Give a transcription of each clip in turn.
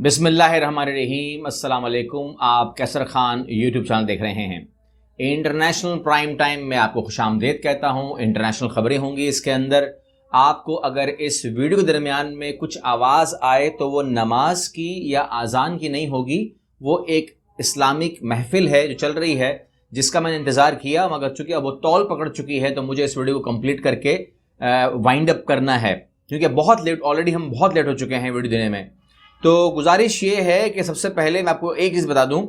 بسم اللہ الرحمن الرحیم۔ السلام علیکم۔ آپ کیسر خان یوٹیوب چینل دیکھ رہے ہیں۔ انٹرنیشنل پرائم ٹائم میں آپ کو خوش آمدید کہتا ہوں۔ انٹرنیشنل خبریں ہوں گی اس کے اندر۔ آپ کو اگر اس ویڈیو کے درمیان میں کچھ آواز آئے تو وہ نماز کی یا اذان کی نہیں ہوگی، وہ ایک اسلامک محفل ہے جو چل رہی ہے، جس کا میں نے انتظار کیا، مگر چونکہ اب وہ طول پکڑ چکی ہے تو مجھے اس ویڈیو کو کمپلیٹ کر کے وائنڈ اپ کرنا ہے، کیونکہ بہت لیٹ، آلریڈی ہم بہت لیٹ ہو چکے ہیں ویڈیو دینے میں۔ تو گزارش یہ ہے کہ سب سے پہلے میں آپ کو ایک چیز بتا دوں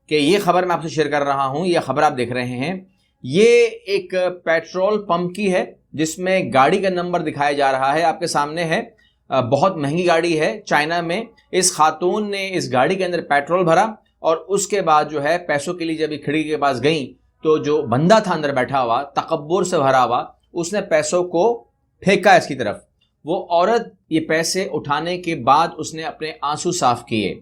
کہ یہ خبر میں آپ سے شیئر کر رہا ہوں، یہ خبر آپ دیکھ رہے ہیں، یہ ایک پیٹرول پمپ کی ہے جس میں گاڑی کا نمبر دکھایا جا رہا ہے، آپ کے سامنے ہے۔ بہت مہنگی گاڑی ہے چائنا میں۔ اس خاتون نے اس گاڑی کے اندر پیٹرول بھرا اور اس کے بعد جو ہے پیسوں کے لیے جب کھڑکی کے پاس گئیں تو جو بندہ تھا اندر بیٹھا ہوا، تکبر سے بھرا ہوا، اس نے پیسوں کو پھینکا اس کی طرف۔ وہ عورت یہ پیسے اٹھانے کے بعد اس نے اپنے آنسو صاف کیے۔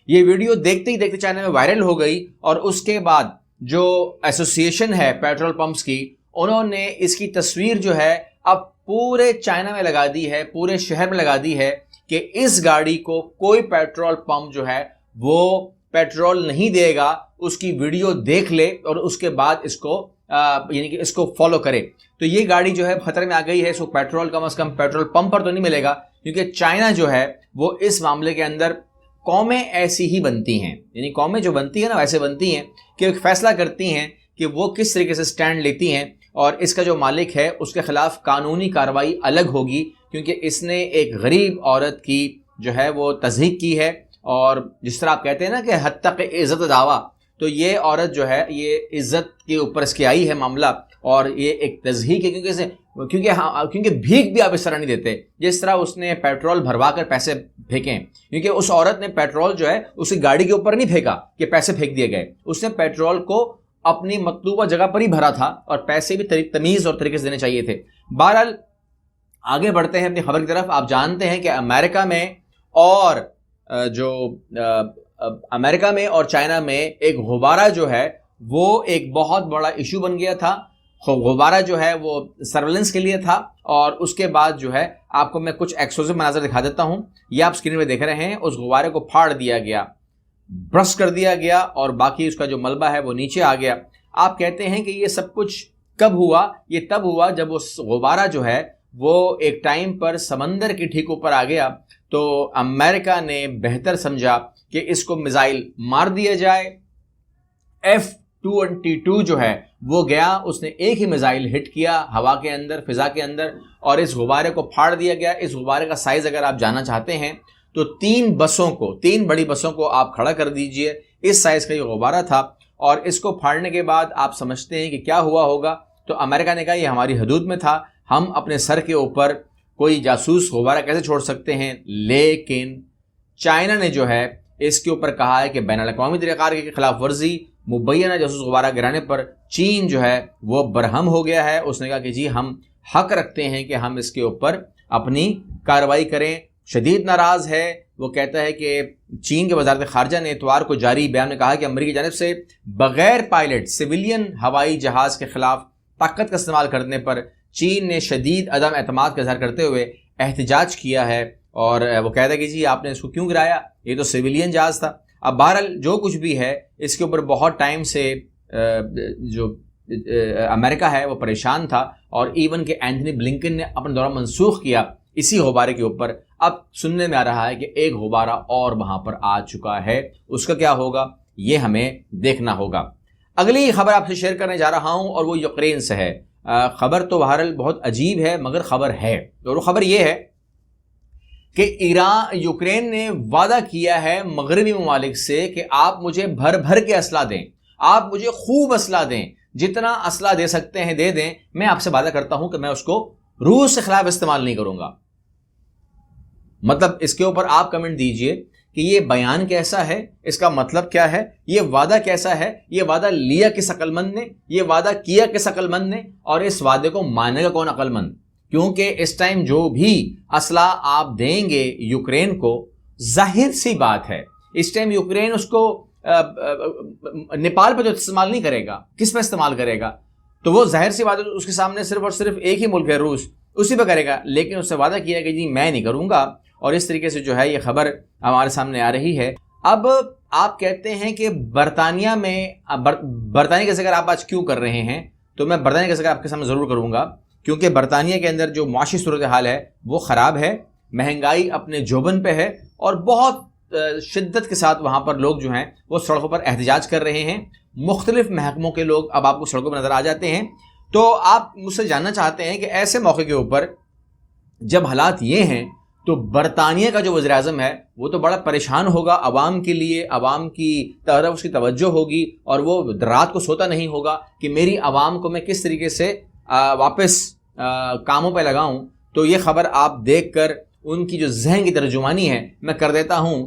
یہ ویڈیو دیکھتے ہی دیکھتے چائنا میں وائرل ہو گئی، اور اس کے بعد جو ایسوسی ایشن ہے پیٹرول پمپس کی، انہوں نے اس کی تصویر جو ہے اب پورے چائنا میں لگا دی ہے، پورے شہر میں لگا دی ہے کہ اس گاڑی کو کوئی پیٹرول پمپ جو ہے وہ پیٹرول نہیں دے گا، اس کی ویڈیو دیکھ لے اور اس کے بعد اس کو یعنی کہ اس کو فالو کرے۔ تو یہ گاڑی جو ہے خطرے میں آ گئی ہے، اس کو پیٹرول کم از کم پیٹرول پمپ پر تو نہیں ملے گا، کیونکہ چائنا جو ہے وہ اس معاملے کے اندر قومیں ایسی ہی بنتی ہیں، یعنی قومیں جو بنتی ہیں نا ویسے بنتی ہیں کہ ایک فیصلہ کرتی ہیں کہ وہ کس طریقے سے سٹینڈ لیتی ہیں، اور اس کا جو مالک ہے اس کے خلاف قانونی کارروائی الگ ہوگی، کیونکہ اس نے ایک غریب عورت کی جو ہے وہ تضحیک کی ہے، اور جس طرح آپ کہتے ہیں نا کہ حد تک عزت دعویٰ، تو یہ عورت جو ہے یہ عزت کے اوپر اس کی آئی ہے معاملہ، اور یہ ایک تضحیک ہے، کیونکہ بھیک بھی آپ اس طرح نہیں دیتے جس طرح اس نے پیٹرول بھروا کر پیسے پھینکیں، کیونکہ اس عورت نے پیٹرول جو ہے اس کی گاڑی کے اوپر نہیں پھینکا کہ پیسے پھینک دیے گئے، اس نے پیٹرول کو اپنی مطلوبہ جگہ پر ہی بھرا تھا، اور پیسے بھی تمیز اور طریقے سے دینے چاہیے تھے۔ بہرحال آگے بڑھتے ہیں اپنی خبر کی طرف۔ آپ جانتے ہیں کہ امریکہ میں اور چائنا میں ایک غبارہ جو ہے وہ ایک بہت بڑا ایشو بن گیا تھا۔ غبارہ جو ہے وہ سرویلنس کے لیے تھا، اور اس کے بعد جو ہے آپ کو میں کچھ ایکسکلوسیو مناظر دکھا دیتا ہوں۔ یہ آپ اسکرین پہ دیکھ رہے ہیں، اس غبارے کو پھاڑ دیا گیا، برسٹ کر دیا گیا، اور باقی اس کا جو ملبہ ہے وہ نیچے آ گیا۔ آپ کہتے ہیں کہ یہ سب کچھ کب ہوا؟ یہ تب ہوا جب اس غبارہ جو ہے وہ ایک ٹائم پر سمندر کی ٹھیک اوپر آ گیا، تو امریکہ نے بہتر سمجھا کہ اس کو میزائل مار دیا جائے۔ F-22 جو ہے وہ گیا، اس نے ایک ہی میزائل ہٹ کیا ہوا کے اندر، فضا کے اندر، اور اس غبارے کو پھاڑ دیا گیا۔ اس غبارے کا سائز اگر آپ جاننا چاہتے ہیں تو تین بڑی بسوں کو آپ کھڑا کر دیجئے، اس سائز کا یہ غبارہ تھا، اور اس کو پھاڑنے کے بعد آپ سمجھتے ہیں کہ کیا ہوا ہوگا؟ تو امریکہ نے کہا یہ ہماری حدود میں تھا، ہم اپنے سر کے اوپر کوئی جاسوس غبارہ کیسے چھوڑ سکتے ہیں؟ لیکن چائنا نے جو ہے اس کے اوپر کہا ہے کہ بین الاقوامی طریقہ کار کی خلاف ورزی، مبینہ جاسوس غبارہ گرانے پر چین جو ہے وہ برہم ہو گیا ہے۔ اس نے کہا کہ جی ہم حق رکھتے ہیں کہ ہم اس کے اوپر اپنی کارروائی کریں۔ شدید ناراض ہے، وہ کہتا ہے کہ چین کے وزارت خارجہ نے اتوار کو جاری بیان میں کہا کہ امریکی جانب سے بغیر پائلٹ سویلین ہوائی جہاز کے خلاف طاقت کا استعمال کرنے پر چین نے شدید عدم اعتماد کا اظہار کرتے ہوئے احتجاج کیا ہے، اور وہ کہتا ہے کہ جی آپ نے اس کو کیوں گرایا؟ یہ تو سویلین جہاز تھا۔ اب بہرحال جو کچھ بھی ہے اس کے اوپر بہت ٹائم سے جو امریکہ ہے وہ پریشان تھا، اور ایون کہ اینتھنی بلنکن نے اپنا دورہ منسوخ کیا اسی غبارے کے اوپر۔ اب سننے میں آ رہا ہے کہ ایک غبارہ اور وہاں پر آ چکا ہے، اس کا کیا ہوگا یہ ہمیں دیکھنا ہوگا۔ اگلی خبر آپ سے شیئر کرنے جا رہا ہوں، اور وہ یوکرین سے ہے۔ خبر تو بہرحال بہت عجیب ہے، مگر خبر ہے، اور وہ خبر یہ ہے کہ یوکرین نے وعدہ کیا ہے مغربی ممالک سے کہ آپ مجھے بھر بھر کے اسلحہ دیں، آپ مجھے خوب اسلحہ دیں، جتنا اسلحہ دے سکتے ہیں دے دیں، میں آپ سے وعدہ کرتا ہوں کہ میں اس کو روس کے خلاف استعمال نہیں کروں گا۔ مطلب اس کے اوپر آپ کمنٹ دیجئے کہ یہ بیان کیسا ہے، اس کا مطلب کیا ہے، یہ وعدہ کیسا ہے، یہ وعدہ لیا کس عقل مند نے، یہ وعدہ کیا کس عقل مند نے، اور اس وعدے کو مانے گا کون عقل مند؟ کیونکہ اس ٹائم جو بھی اسلحہ آپ دیں گے یوکرین کو، ظاہر سی بات ہے اس ٹائم یوکرین اس کو نیپال پہ تو استعمال نہیں کرے گا، کس پہ استعمال کرے گا؟ تو وہ ظاہر سی بات ہے اس کے سامنے صرف اور صرف ایک ہی ملک ہے، روس، اسی پہ کرے گا۔ لیکن اس سے وعدہ کیا کہ جی میں نہیں کروں گا، اور اس طریقے سے جو ہے یہ خبر ہمارے سامنے آ رہی ہے۔ اب آپ کہتے ہیں کہ برطانیہ کا ذکر آپ آج کیوں کر رہے ہیں، تو میں برطانیہ کا ذکر آپ کے سامنے ضرور کروں گا، کیونکہ برطانیہ کے اندر جو معاشی صورتحال ہے وہ خراب ہے، مہنگائی اپنے جوبن پہ ہے، اور بہت شدت کے ساتھ وہاں پر لوگ جو ہیں وہ سڑکوں پر احتجاج کر رہے ہیں۔ مختلف محکموں کے لوگ اب آپ کو سڑکوں پر نظر آ جاتے ہیں۔ تو آپ مجھ سے جاننا چاہتے ہیں کہ ایسے موقع کے اوپر جب حالات یہ ہیں تو برطانیہ کا جو وزیر اعظم ہے وہ تو بڑا پریشان ہوگا، عوام کے لیے، عوام کی طرف اس کی توجہ ہوگی، اور وہ رات کو سوتا نہیں ہوگا کہ میری عوام کو میں کس طریقے سے واپس کاموں پہ لگاؤں۔ تو یہ خبر آپ دیکھ کر ان کی جو ذہن کی ترجمانی ہے میں کر دیتا ہوں۔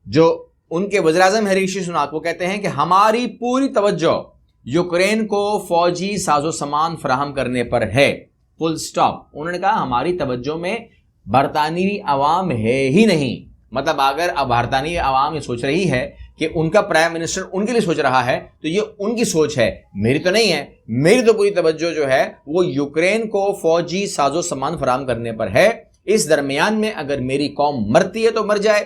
جو ان کے وزیر اعظم ہے رشی سناک، وہ کہتے ہیں کہ ہماری پوری توجہ یوکرین کو فوجی ساز و سامان فراہم کرنے پر ہے، فل سٹاپ۔ انہوں نے کہا ہماری توجہ میں برطانوی عوام ہے ہی نہیں۔ مطلب اگر اب برطانوی عوام یہ سوچ رہی ہے کہ ان کا پرائم منسٹر ان کے لیے سوچ رہا ہے تو یہ ان کی سوچ ہے، میری تو نہیں ہے۔ میری تو پوری توجہ جو ہے وہ یوکرین کو فوجی ساز و سامان فراہم کرنے پر ہے۔ اس درمیان میں اگر میری قوم مرتی ہے تو مر جائے،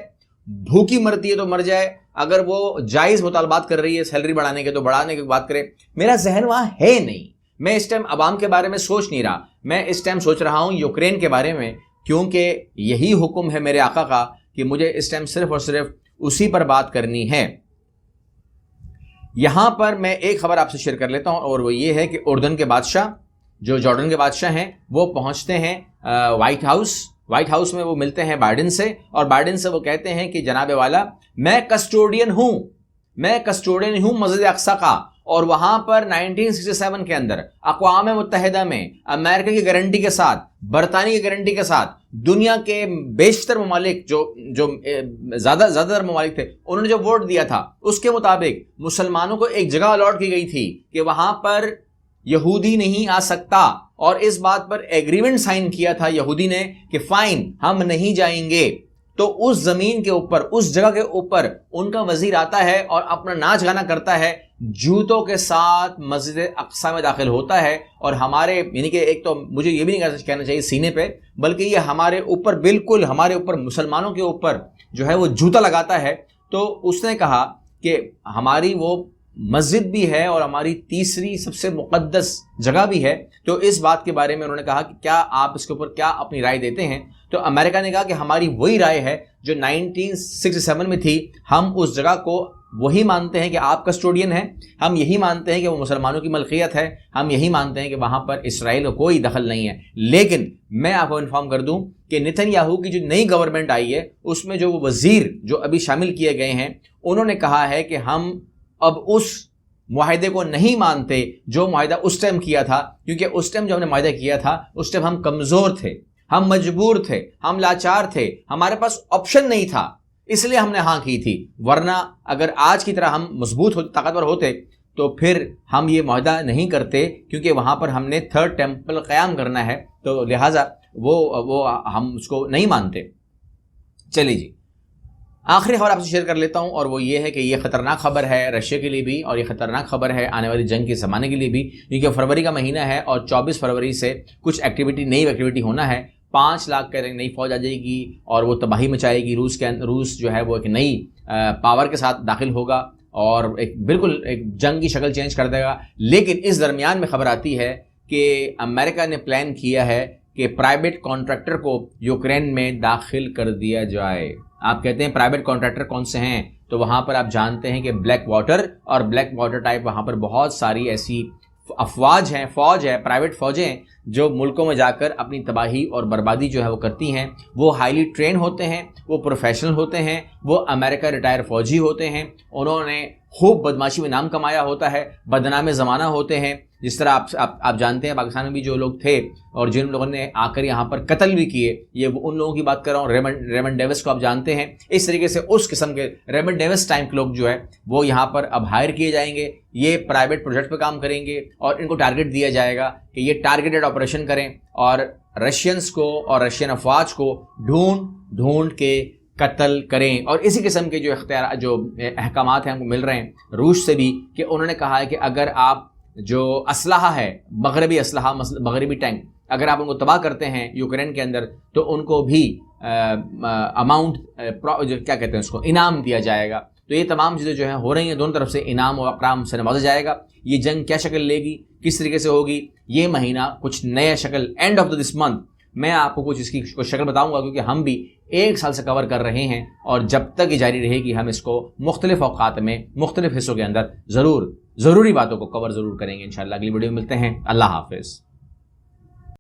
بھوکی مرتی ہے تو مر جائے، اگر وہ جائز مطالبات کر رہی ہے سیلری بڑھانے کے تو بڑھانے کی بات کرے۔ میرا ذہن وہاں ہے نہیں، میں اس ٹائم عوام کے بارے میں سوچ نہیں رہا، میں اس ٹائم سوچ رہا ہوں یوکرین کے بارے میں، کیونکہ یہی حکم ہے میرے آقا کا کہ مجھے اس ٹائم صرف اور صرف اسی پر بات کرنی ہے۔ یہاں پر میں ایک خبر آپ سے شیئر کر لیتا ہوں، اور وہ یہ ہے کہ اردن کے بادشاہ جو جارڈن کے بادشاہ ہیں وہ پہنچتے ہیں وائٹ ہاؤس میں، وہ ملتے ہیں بائیڈن سے، اور بائیڈن سے وہ کہتے ہیں کہ جناب والا میں کسٹوڈین ہوں مسجد اقصی کا، اور وہاں پر 1967 کے اندر اقوام متحدہ میں امریکہ کی گارنٹی کے ساتھ، برطانیہ کی گارنٹی کے ساتھ، دنیا کے بیشتر ممالک جو زیادہ ممالک تھے انہوں نے جو ووٹ دیا تھا اس کے مطابق مسلمانوں کو ایک جگہ الاٹ کی گئی تھی کہ وہاں پر یہودی نہیں آ سکتا، اور اس بات پر ایگریمنٹ سائن کیا تھا یہودی نے کہ فائن ہم نہیں جائیں گے۔ تو اس زمین کے اوپر، اس جگہ کے اوپر ان کا وزیر آتا ہے اور اپنا ناچ گانا کرتا ہے، جوتوں کے ساتھ مسجد اقصی میں داخل ہوتا ہے، اور ہمارے یعنی کہ ایک تو مجھے یہ بھی نہیں کہنا چاہیے سینے پہ، بلکہ یہ ہمارے اوپر، بالکل ہمارے اوپر، مسلمانوں کے اوپر جو ہے وہ جوتا لگاتا ہے۔ تو اس نے کہا کہ ہماری وہ مسجد بھی ہے اور ہماری تیسری سب سے مقدس جگہ بھی ہے، تو اس بات کے بارے میں انہوں نے کہا کہ کیا آپ اس کے اوپر کیا اپنی رائے دیتے ہیں؟ تو امریکہ نے کہا کہ ہماری وہی رائے ہے جو 1967 میں تھی، ہم اس جگہ کو وہی مانتے ہیں کہ آپ کسٹوڈین ہیں، ہم یہی مانتے ہیں کہ وہ مسلمانوں کی ملکیت ہے، ہم یہی مانتے ہیں کہ وہاں پر اسرائیل کو کوئی دخل نہیں ہے۔ لیکن میں آپ کو انفارم کر دوں کہ نیتن یاہو کی جو نئی گورنمنٹ آئی ہے اس میں جو وہ وزیر جو ابھی شامل کیے گئے ہیں انہوں نے کہا ہے کہ ہم اب اس معاہدے کو نہیں مانتے جو معاہدہ اس ٹائم کیا تھا، کیونکہ اس ٹائم جو ہم نے معاہدہ کیا تھا اس ٹائم ہم کمزور تھے، ہم مجبور تھے، ہم لاچار تھے، ہمارے پاس آپشن نہیں تھا، اس لیے ہم نے ہاں کی تھی، ورنہ اگر آج کی طرح ہم مضبوط ہوتے، طاقتور ہوتے تو پھر ہم یہ معاہدہ نہیں کرتے، کیونکہ وہاں پر ہم نے تھرڈ ٹیمپل قیام کرنا ہے، تو لہٰذا وہ ہم اس کو نہیں مانتے۔ چلیے جی، آخری خبر آپ سے شیئر کر لیتا ہوں، اور وہ یہ ہے کہ یہ خطرناک خبر ہے رشیا کے لیے بھی، اور یہ خطرناک خبر ہے آنے والی جنگ کے زمانے کے لیے بھی، کیونکہ فروری کا مہینہ ہے اور 24 فروری سے کچھ نئی ایکٹیویٹی ہونا ہے۔ 5 لاکھ کا نئی فوج آ جائے گی اور وہ تباہی مچائے گی۔ روس جو ہے وہ ایک نئی پاور کے ساتھ داخل ہوگا اور بالکل ایک جنگ کی شکل چینج کر دے گا۔ لیکن اس درمیان میں خبر آتی ہے کہ امریکہ نے پلان کیا ہے کہ پرائیویٹ کانٹریکٹر کو یوکرین میں داخل کر دیا جائے۔ آپ کہتے ہیں پرائیویٹ کانٹریکٹر کون سے ہیں؟ تو وہاں پر آپ جانتے ہیں کہ بلیک واٹر ٹائپ وہاں پر بہت ساری ایسی فوج ہے، پرائیویٹ فوجیں جو ملکوں میں جا کر اپنی تباہی اور بربادی جو ہے وہ کرتی ہیں۔ وہ ہائیلی ٹرین ہوتے ہیں، وہ پروفیشنل ہوتے ہیں، وہ امریکہ ریٹائر فوجی ہوتے ہیں، انہوں نے خوب بدماشی میں نام کمایا ہوتا ہے، بدنام زمانہ ہوتے ہیں۔ جس طرح آپ جانتے ہیں پاکستان میں بھی جو لوگ تھے اور جن لوگوں نے آ کر یہاں پر قتل بھی کیے، یہ ان لوگوں کی بات کر رہا ہوں۔ ریمنڈ ڈیوس کو آپ جانتے ہیں، اس طریقے سے اس قسم کے ریمنڈ ڈیوس ٹائم کے لوگ جو ہے وہ یہاں پر اب ہائر کیے جائیں گے۔ یہ پرائیویٹ پروجیکٹ پہ کام کریں گے اور ان کو ٹارگٹ دیا جائے گا کہ یہ ٹارگیٹڈ آپریشن کریں اور رشینز کو اور رشین افواج کو ڈھونڈ کے قتل کریں۔ اور اسی قسم کے جو احکامات ہیں ہم کو مل رہے ہیں روس سے بھی، کہ انہوں نے کہا ہے کہ اگر آپ جو اسلحہ ہے، مغربی اسلحہ، مغربی ٹینک، اگر آپ ان کو تباہ کرتے ہیں یوکرین کے اندر تو ان کو بھی اماؤنٹ کیا کہتے ہیں اس کو، انعام دیا جائے گا. تو یہ تمام چیزیں جو ہیں ہو رہی ہیں، دونوں طرف سے انعام و اکرام سے نوازا جائے گا. یہ جنگ کیا شکل لے گی، کس طریقے سے ہوگی، یہ مہینہ کچھ نیا شکل اینڈ آف دس منتھ میں آپ کو کچھ اس کی کچھ شکل بتاؤں گا، کیونکہ ہم بھی 1 سال سے کور کر رہے ہیں اور جب تک یہ جاری رہے گی ہم اس کو مختلف اوقات میں مختلف حصوں کے اندر ضروری باتوں کو کور ضرور کریں گے. انشاءاللہ اگلی ویڈیو میں ملتے ہیں. اللہ حافظ.